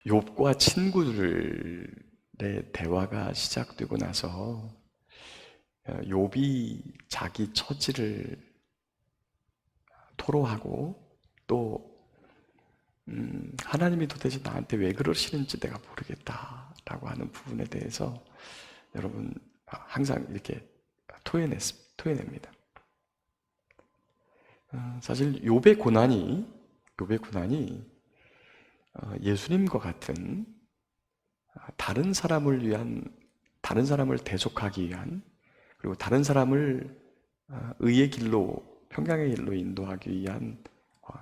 욥과 친구들의 대화가 시작되고 나서 욥이 자기 처지를 토로하고 또 하나님이 도대체 나한테 왜 그러시는지 내가 모르겠다라고 하는 부분에 대해서 여러분 항상 이렇게 토해냅니다. 사실 욥의 고난이 예수님과 같은 다른 사람을 대속하기 위한, 그리고 다른 사람을 의의 길로, 평강의 길로 인도하기 위한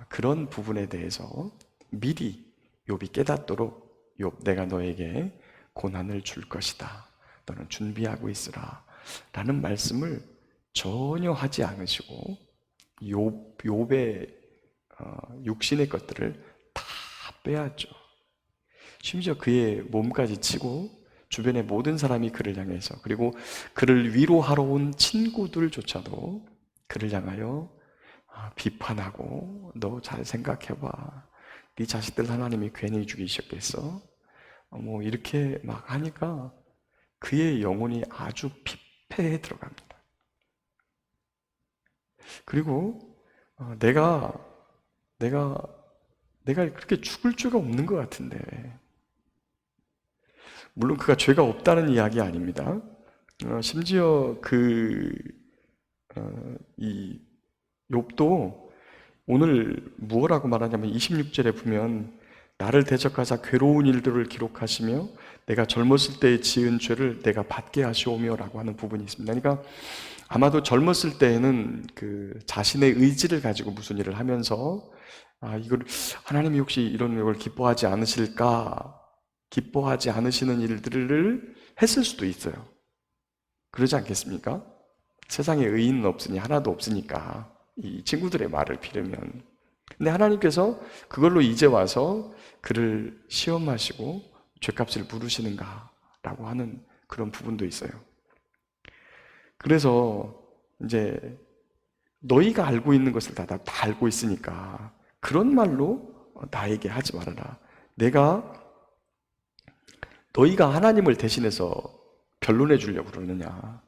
그런 부분에 대해서 미리 욥이 깨닫도록 욥, 내가 너에게 고난을 줄 것이다. 너는 준비하고 있으라. 라는 말씀을 전혀 하지 않으시고 욥의 육신의 것들을 다 빼앗죠. 심지어 그의 몸까지 치고 주변의 모든 사람이 그를 향해서, 그리고 그를 위로하러 온 친구들조차도 그를 향하여 비판하고, 너 잘 생각해봐. 네 자식들 하나님이 괜히 죽이셨겠어? 뭐 이렇게 막 하니까 그의 영혼이 아주 피폐해 들어갑니다. 그리고 내가 그렇게 죽을 죄가 없는 것 같은데, 물론 그가 죄가 없다는 이야기 아닙니다. 심지어 이 욥도 오늘 무엇라고 말하냐면 26절에 보면 나를 대적하사 괴로운 일들을 기록하시며 내가 젊었을 때에 지은 죄를 내가 받게 하시오며 라고 하는 부분이 있습니다. 그러니까 아마도 젊었을 때에는 그 자신의 의지를 가지고 무슨 일을 하면서 이걸 하나님이 혹시 이런 걸 기뻐하지 않으실까, 기뻐하지 않으시는 일들을 했을 수도 있어요. 그러지 않겠습니까? 세상에 의인은 없으니 하나도 없으니까 이 친구들의 말을 빌으면. 근데 하나님께서 그걸로 이제 와서 그를 시험하시고 죄값을 물으시는가 라고 하는 그런 부분도 있어요. 그래서 이제 너희가 알고 있는 것을 다 알고 있으니까 그런 말로 나에게 하지 말아라. 너희가 하나님을 대신해서 변론해 주려고 그러느냐.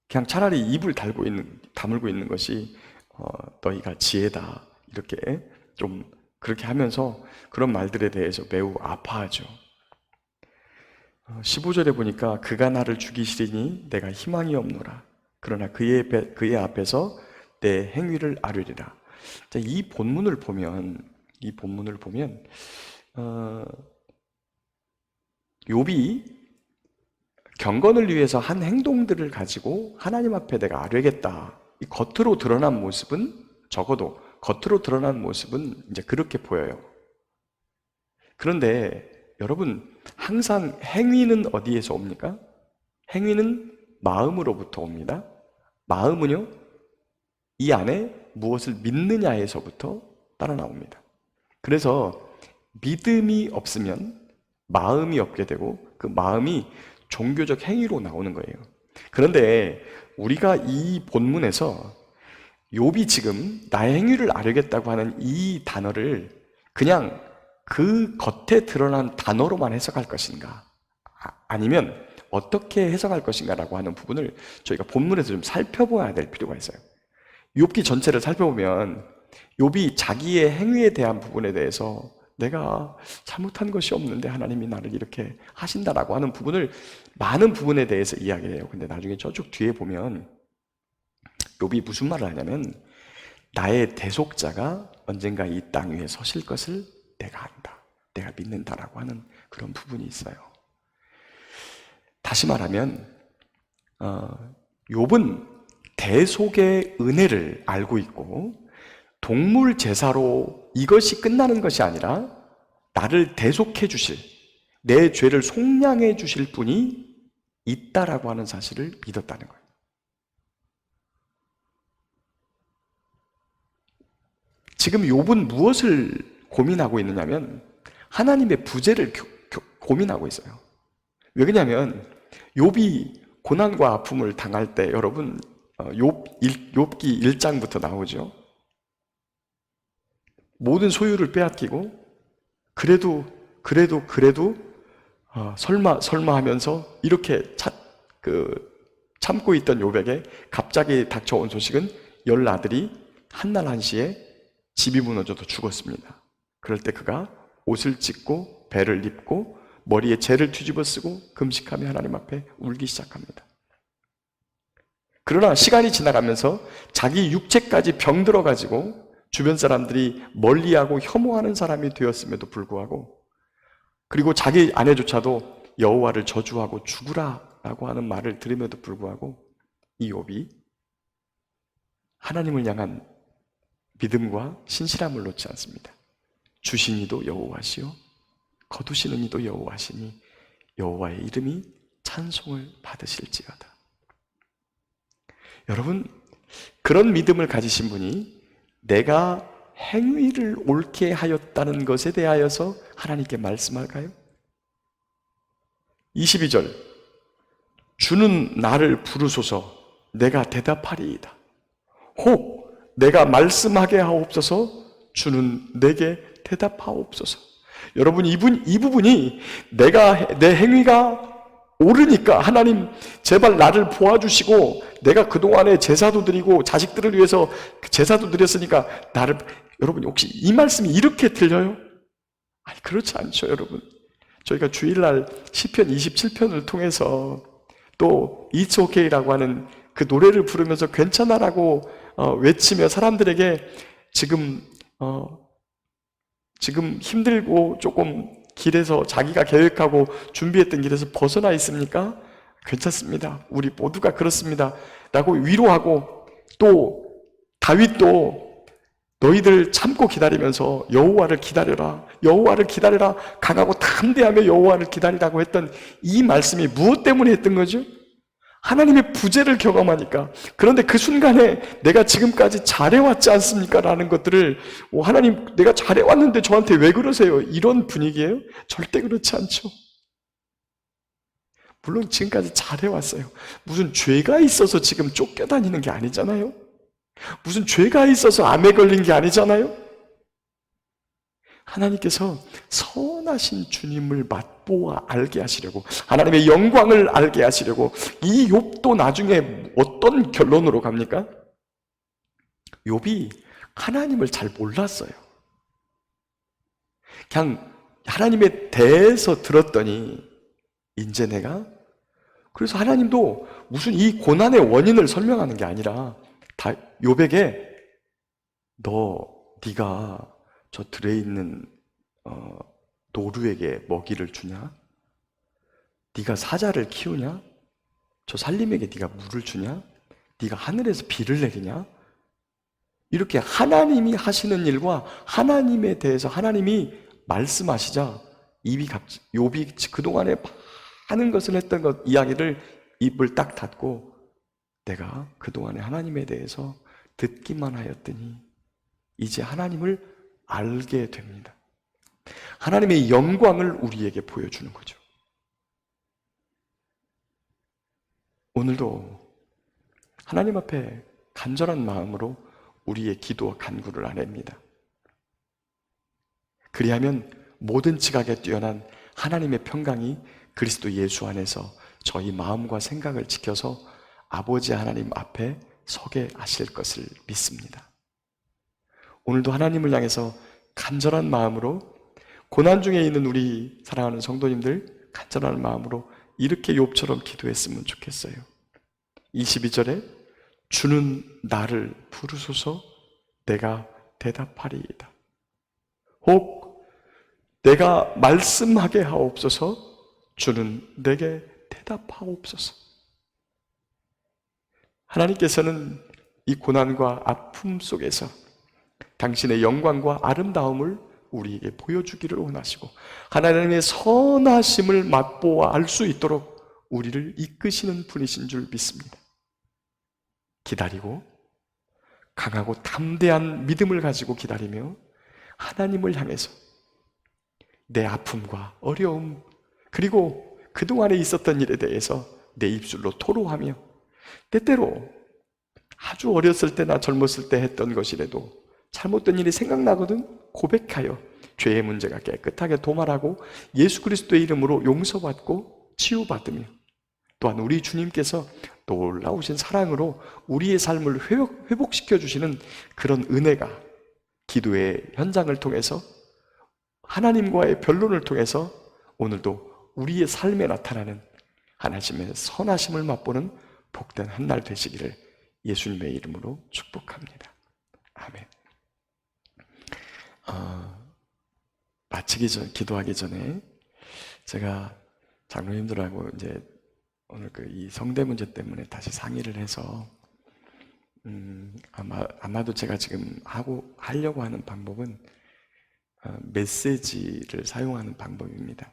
그냥 차라리 입을 다물고 있는 것이 너희가 지혜다. 이렇게 좀 그렇게 하면서 그런 말들에 대해서 매우 아파하죠. 15절에 보니까 그가 나를 죽이시리니 내가 희망이 없노라. 그러나 그의 앞에서 내 행위를 아뢰리라. 이 본문을 보면 욥이 경건을 위해서 한 행동들을 가지고 하나님 앞에 내가 아뢰겠다. 이 겉으로 드러난 모습은, 적어도 겉으로 드러난 모습은 이제 그렇게 보여요. 그런데 여러분, 항상 행위는 어디에서 옵니까? 행위는 마음으로부터 옵니다. 마음은요, 이 안에 무엇을 믿느냐에서부터 따라 나옵니다. 그래서 믿음이 없으면 마음이 없게 되고 그 마음이 종교적 행위로 나오는 거예요. 그런데 우리가 이 본문에서 욥이 지금 나의 행위를 아뢰겠다고 하는 이 단어를 그냥 그 겉에 드러난 단어로만 해석할 것인가, 아니면 어떻게 해석할 것인가라고 하는 부분을 저희가 본문에서 좀 살펴봐야 될 필요가 있어요. 욥기 전체를 살펴보면 욥이 자기의 행위에 대한 부분에 대해서 내가 잘못한 것이 없는데 하나님이 나를 이렇게 하신다라고 하는 부분을, 많은 부분에 대해서 이야기해요. 근데 나중에 저쪽 뒤에 보면 욥이 무슨 말을 하냐면 나의 대속자가 언젠가 이 땅 위에 서실 것을 내가 안다, 내가 믿는다라고 하는 그런 부분이 있어요. 다시 말하면 욥은 대속의 은혜를 알고 있고 동물 제사로 이것이 끝나는 것이 아니라 나를 대속해 주실, 내 죄를 속량해 주실 분이 있다라고 하는 사실을 믿었다는 거예요. 지금 욥은 무엇을 고민하고 있느냐면 하나님의 부재를 고민하고 있어요. 왜 그러냐면 욥이 고난과 아픔을 당할 때, 여러분 욥기 1장부터 나오죠. 모든 소유를 빼앗기고 그래도 설마 하면서 이렇게 참고 있던 욥에게 갑자기 닥쳐온 소식은 10아들이 한날 한시에 집이 무너져도 죽었습니다. 그럴 때 그가 옷을 찢고 배를 입고 머리에 재를 뒤집어 쓰고 금식하며 하나님 앞에 울기 시작합니다. 그러나 시간이 지나가면서 자기 육체까지 병들어가지고 주변 사람들이 멀리하고 혐오하는 사람이 되었음에도 불구하고, 그리고 자기 아내조차도 여호와를 저주하고 죽으라라고 하는 말을 들음에도 불구하고 이 욥이 하나님을 향한 믿음과 신실함을 놓지 않습니다. 주신 이도 여호와시요 거두시는 이도 여호와시니 여호와의 이름이 찬송을 받으실지어다. 여러분, 그런 믿음을 가지신 분이 내가 행위를 옳게 하였다는 것에 대하여서 하나님께 말씀할까요? 22절, 주는 나를 부르소서 내가 대답하리이다. 혹 내가 말씀하게 하옵소서 주는 내게 대답하옵소서. 여러분, 이 부분이 내 행위가 옳으니까 하나님 제발 나를 보아주시고, 내가 그동안에 제사도 드리고 자식들을 위해서 제사도 드렸으니까 여러분 혹시 이 말씀이 이렇게 들려요? 아니, 그렇지 않죠. 여러분, 저희가 주일날 시편 27편을 통해서 또 It's OK라고 하는 그 노래를 부르면서 괜찮아라고 외치며 사람들에게 지금 힘들고 조금 길에서 자기가 계획하고 준비했던 길에서 벗어나 있습니까? 괜찮습니다. 우리 모두가 그렇습니다. 라고 위로하고, 또 다윗도 너희들 참고 기다리면서 여호와를 기다려라, 여호와를 기다려라, 강하고 담대하며 여호와를 기다리라고 했던 이 말씀이 무엇 때문에 했던 거죠? 하나님의 부재를 경험하니까. 그런데 그 순간에 내가 지금까지 잘해왔지 않습니까? 라는 것들을 하나님 내가 잘해왔는데 저한테 왜 그러세요? 이런 분위기예요? 절대 그렇지 않죠. 물론 지금까지 잘해왔어요. 무슨 죄가 있어서 지금 쫓겨다니는 게 아니잖아요. 무슨 죄가 있어서 암에 걸린 게 아니잖아요. 하나님께서 선하신 주님을 맛보아 알게 하시려고, 하나님의 영광을 알게 하시려고. 이 욥도 나중에 어떤 결론으로 갑니까? 욥이 하나님을 잘 몰랐어요. 그냥 하나님에 대해서 들었더니 이제 내가, 그래서 하나님도 무슨 이 고난의 원인을 설명하는 게 아니라 욥에게 네가 저 들에 있는 노루에게 먹이를 주냐? 네가 사자를 키우냐? 저 살림에게 네가 물을 주냐? 네가 하늘에서 비를 내리냐? 이렇게 하나님이 하시는 일과 하나님에 대해서 하나님이 말씀하시자 욥이 그동안에 많은 것을 했던 것 이야기를 입을 딱 닫고, 내가 그동안에 하나님에 대해서 듣기만 하였더니 이제 하나님을 알게 됩니다. 하나님의 영광을 우리에게 보여주는 거죠. 오늘도 하나님 앞에 간절한 마음으로 우리의 기도와 간구를 아냅니다. 그리하면 모든 지각에 뛰어난 하나님의 평강이 그리스도 예수 안에서 저희 마음과 생각을 지켜서 아버지 하나님 앞에 서게 하실 것을 믿습니다. 오늘도 하나님을 향해서 간절한 마음으로, 고난 중에 있는 우리 사랑하는 성도님들 간절한 마음으로 이렇게 욥처럼 기도했으면 좋겠어요. 22절에 주는 나를 부르소서 내가 대답하리이다. 혹 내가 말씀하게 하옵소서 주는 내게 대답하옵소서. 하나님께서는 이 고난과 아픔 속에서 당신의 영광과 아름다움을 우리에게 보여주기를 원하시고, 하나님의 선하심을 맛보아 알 수 있도록 우리를 이끄시는 분이신 줄 믿습니다. 기다리고 강하고 담대한 믿음을 가지고 기다리며 하나님을 향해서 내 아픔과 어려움, 그리고 그동안에 있었던 일에 대해서 내 입술로 토로하며, 때때로 아주 어렸을 때나 젊었을 때 했던 것이라도 잘못된 일이 생각나거든 고백하여 죄의 문제가 깨끗하게 도말하고 예수 그리스도의 이름으로 용서받고 치유받으며, 또한 우리 주님께서 놀라우신 사랑으로 우리의 삶을 회복시켜 주시는 그런 은혜가 기도의 현장을 통해서, 하나님과의 변론을 통해서 오늘도 우리의 삶에 나타나는 하나님의 선하심을 맛보는 복된 한 날 되시기를 예수님의 이름으로 축복합니다. 아멘. 기도하기 전에 제가 장로님들하고 이제 오늘 이 성대 문제 때문에 다시 상의를 해서 아마도 제가 지금 하려고 하는 방법은 메시지를 사용하는 방법입니다.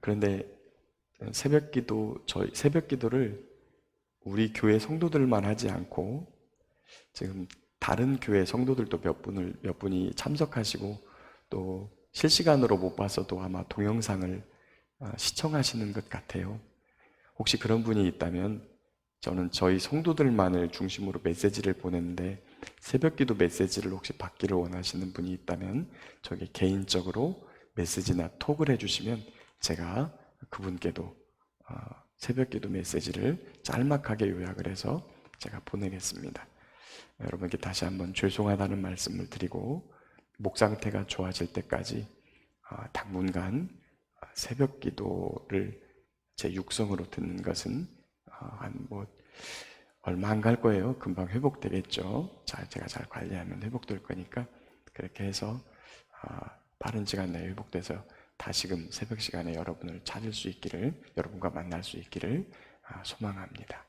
그런데 새벽 기도를 우리 교회 성도들만 하지 않고 지금 다른 교회 성도들도 몇 분이 참석하시고 또 실시간으로 못 봐서도 아마 동영상을 시청하시는 것 같아요. 혹시 그런 분이 있다면 저는 저희 성도들만을 중심으로 메시지를 보냈는데 새벽 기도 메시지를 혹시 받기를 원하시는 분이 있다면 저기 개인적으로 메시지나 톡을 해주시면 제가 그분께도 새벽 기도 메시지를 짤막하게 요약을 해서 제가 보내겠습니다. 여러분께 다시 한번 죄송하다는 말씀을 드리고 목 상태가 좋아질 때까지 당분간 새벽 기도를 제 육성으로 듣는 것은 얼마 안 갈 거예요. 금방 회복되겠죠. 제가 잘 관리하면 회복될 거니까 그렇게 해서 빠른 시간 내에 회복돼서 다시금 새벽 시간에 여러분을 찾을 수 있기를, 여러분과 만날 수 있기를 소망합니다.